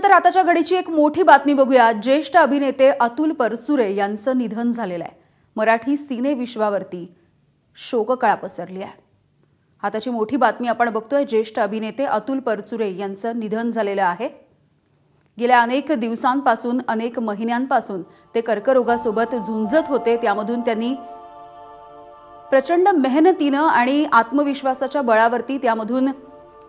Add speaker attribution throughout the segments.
Speaker 1: त्यानंतर आताच्या घडीची एक मोठी बातमी बघूया। ज्येष्ठ अभिनेते अतुल परचुरे यांचं निधन झालेलं आहे। मराठी सिने विश्वावरती शोककळा पसरली आहे। आताची मोठी बातमी आपण बघतोय। ज्येष्ठ अभिनेते अतुल परचुरे यांचं निधन झालेलं आहे। गेल्या अनेक दिवसांपासून अनेक महिन्यांपासून ते कर्करोगासोबत झुंजत होते। त्यामधून त्यांनी प्रचंड मेहनतीने आणि आत्मविश्वासाच्या बळावरती त्यामधून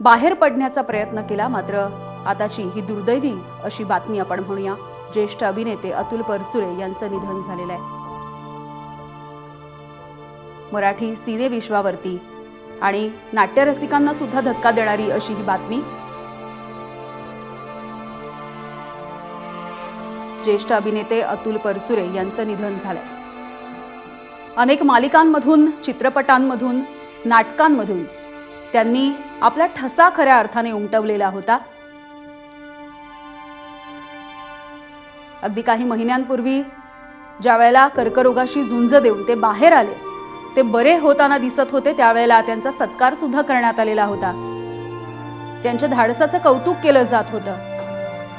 Speaker 1: बाहेर पडण्याचा प्रयत्न केला। मात्र आताची ही दुर्दैवी अशी बातमी आपण म्हणूया। ज्येष्ठ अभिनेते अतुल परचुरे यांचं निधन झालेलं आहे। मराठी सिने विश्वावरती आणि नाट्यरसिकांना सुद्धा धक्का देणारी अशी ही बातमी। ज्येष्ठ अभिनेते अतुल परचुरे यांचं निधन झालंय। अनेक मालिकांमधून, चित्रपटांमधून, नाटकांमधून त्यांनी आपला ठसा खऱ्या अर्थाने उमटवलेला होता। अगदी काही महिन्यांपूर्वी ज्यावेळेला कर्करोगाशी झुंज देऊन ते बाहेर आले, ते बरे होताना दिसत होते, त्यावेळेला त्यांचा सत्कार सुद्धा करण्यात आलेला होता। त्यांच्या धाडसाचं कौतुक केलं जात होतं।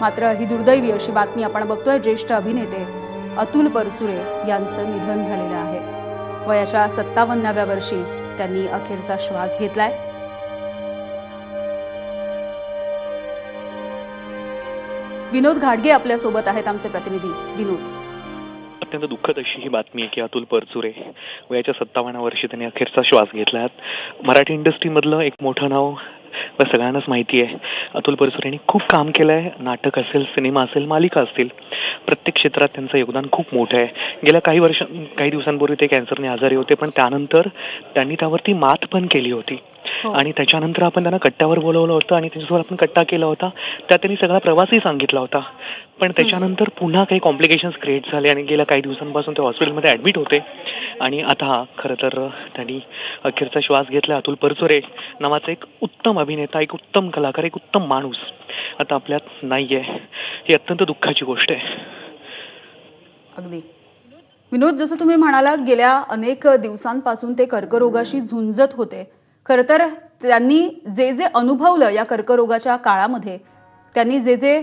Speaker 1: मात्र ही दुर्दैवी अशी बातमी आपण बघतोय। ज्येष्ठ अभिनेते अतुल परचुरे यांचं निधन झालेलं आहे। वयाच्या 57व्या वर्षी त्यांनी अखेरचा श्वास घेतलाय। विनोद घाटगे आपल्या सोबत आहेत, आमचे प्रतिनिधी विनोद।
Speaker 2: अत्यंत दुःखद अशी ही बातमी आहे की अतुल परचुरे वयाच्या 57व्या वर्षी त्यांनी अखेरचा श्वास घेतला। मराठी इंडस्ट्रीमधलं एक मोठं नाव सगळ्यांनाच माहिती आहे। अतुल परचुरे यांनी खूप काम केलंय। नाटक असेल, सिनेमा असेल, मालिका असतील, प्रत्येक क्षेत्रात त्यांचं योगदान खूप मोठं आहे। गेल्या काही दिवसांपूर्वी ते कॅन्सरने आजारी होते, पण त्यानंतर त्यांनी त्यावरती मात पण केली होती। आणि त्याच्यानंतर आपण त्यांना कट्ट्यावर बोलवलं होतं आणि त्यांच्यासोबत आपण कट्टा केला होता। त्यात त्यांनी सगळा प्रवासही सांगितला होता। पण त्याच्यानंतर पुन्हा काही कॉम्प्लिकेशन्स क्रिएट झाले आणि गेल्या काही दिवसांपासून ते हॉस्पिटलमध्ये ऍडमिट होते। आणि आता खरं तर त्यांनी अखेरचा श्वास घेतला। अतुल परचुरे नावाचा एक उत्तम अभिनेता, एक उत्तम कलाकार, एक उत्तम माणूस आता आपल्यात नाहीये। ही अत्यंत दुःखाची गोष्ट आहे।
Speaker 1: अगदी विनोद, जसं तुम्ही म्हणालात, गेल्या अनेक दिवसांपासून ते कर्करोगाशी झुंजत होते। खरं तर त्यांनी जे जे अनुभवलं या कर्करोगाच्या काळामध्ये, त्यांनी जे जे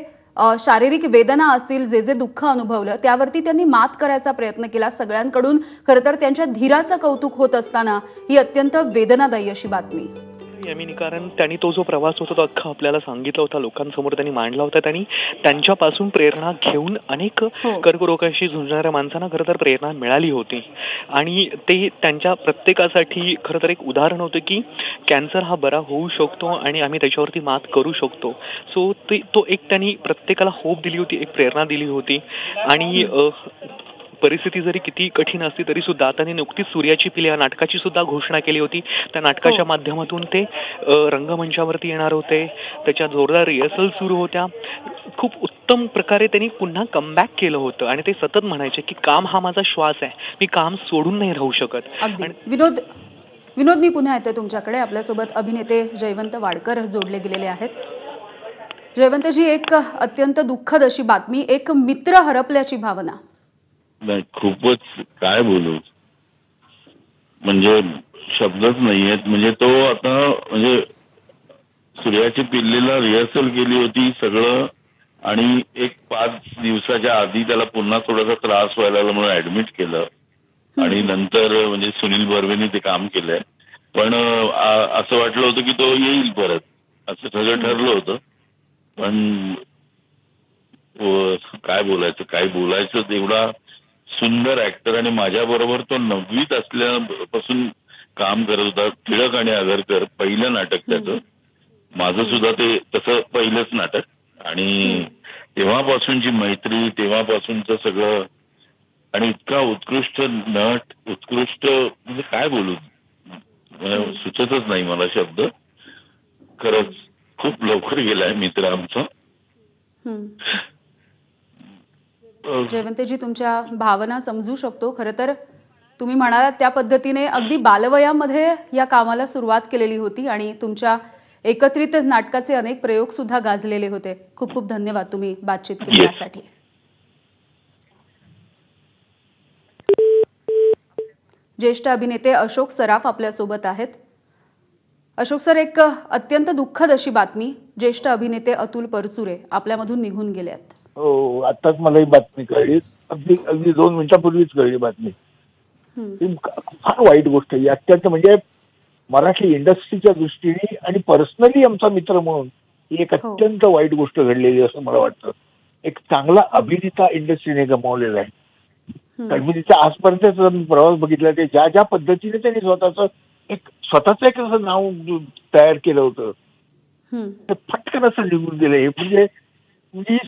Speaker 1: शारीरिक वेदना असतील, जे जे दुःख अनुभवलं, त्यावरती त्यांनी मात करायचा प्रयत्न केला। सगळ्यांकडून खरं तर त्यांच्या धीराचं कौतुक होत असताना ही अत्यंत वेदनादायी अशी बातमी।
Speaker 2: कारण त्यांनी तो जो प्रवास होता तो अख्खा आपल्याला सांगितला होता, लोकांसमोर त्यांनी मांडला होता। त्यांनी त्यांच्यापासून प्रेरणा घेऊन अनेक कर्करोगाशी झुंजणाऱ्या माणसांना खरं तर प्रेरणा मिळाली होती। आणि ते त्यांच्या प्रत्येकासाठी खरं तर एक उदाहरण होतं की कॅन्सर हा बरा होऊ शकतो आणि आम्ही त्याच्यावरती मात करू शकतो। सो तो एक त्यांनी प्रत्येकाला होप दिली होती, एक प्रेरणा दिली होती। आणि परिस्थिती जरी किती कठीण असली तरी सुद्धा त्यांनी नुकतीच सूर्याची पिले या नाटकाची सुद्धा घोषणा केली होती। त्या नाटकाच्या माध्यमातून ते रंगमंचावरती येणार होते। त्याच्या जोरदार रिहर्सल सुरू होत्या। खूप उत्तम प्रकारे त्यांनी पुन्हा कमबॅक केलं होतं आणि ते सतत म्हणायचे की काम हा माझा श्वास आहे, मी काम सोडून नाही राहू शकत।
Speaker 1: विनोद, मी पुन्हा येते तुमच्याकडे। आपल्यासोबत अभिनेते जयवंत वाडकर जोडले गेलेले आहेत। जयवंतजी, एक अत्यंत दुःखद अशी बातमी, एक मित्र हरपल्याची भावना।
Speaker 3: नाही, खूपच काय बोलू, म्हणजे शब्दच नाहीयेत। म्हणजे तो आता म्हणजे सूर्याची पिल्लीला रिहर्सल केली होती सगळं, आणि एक 5 दिवसाच्या आधी त्याला पुन्हा थोडासा त्रास व्हायला लागला म्हणून ऍडमिट केलं। आणि नंतर म्हणजे सुनील बर्वेनी ते काम केलंय। पण असं वाटलं होतं की तो येईल परत, असं सगळं ठरलं होतं। पण काय बोलायचं तेवढा सुंदर ऍक्टर, आणि माझ्या बरोबर तो 9वीत असल्यापासून काम करत होता। टिळक आणि आगरकर पहिलं नाटक त्याचं, माझं सुद्धा ते तसं पहिलंच नाटक। आणि तेव्हापासूनची मैत्री, तेव्हापासूनचं सगळं, आणि इतका उत्कृष्ट नट, उत्कृष्ट म्हणजे काय बोलू, सुचतच नाही मला शब्द। खरंच खूप लवकर गेलाय मित्र आमचा।
Speaker 1: जयवंतजी, तुमच्या भावना समजू शकतो। खरं तर तुम्ही म्हणालात त्या पद्धतीने अगदी बालवयामध्ये या कामाला सुरुवात केलेली होती आणि तुमच्या एकत्रित नाटकाचे अनेक प्रयोग सुद्धा गाजलेले होते। खूप खूप धन्यवाद तुम्ही बातचीत केली यासाठी। ज्येष्ठ अभिनेते अशोक सराफ आपल्या सोबत आहेत। अशोक सर, एक अत्यंत दुःखद अशी बातमी, ज्येष्ठ अभिनेते अतुल परचुरे आपल्यामधून निघून गेले आहेत.
Speaker 4: हो, आताच मला ही बातमी कळली. अगदी अगदी 2 मिनिटापूर्वीच कळली बातमी.
Speaker 1: हं.
Speaker 4: ही फार वाईट गोष्ट आहे. अत्यंत म्हणजे मराठी इंडस्ट्रीच्या दृष्टीने आणि पर्सनली आमचा मित्र म्हणून ही एक
Speaker 1: हो.
Speaker 4: अत्यंत वाईट गोष्ट घडलेली असं मला वाटतं. एक चांगला अभिनेता इंडस्ट्रीने गमावलेला आहे.
Speaker 1: हं.
Speaker 4: कारण मी तिचा आजपर्यंतचा मी प्रवास बघितला ते ज्या पद्धतीने त्यांनी स्वतःच एक असं नाव तयार केलं होतं
Speaker 1: हं.
Speaker 4: ते फटकन असं निघून गेलं. हे म्हणजे म्हणजे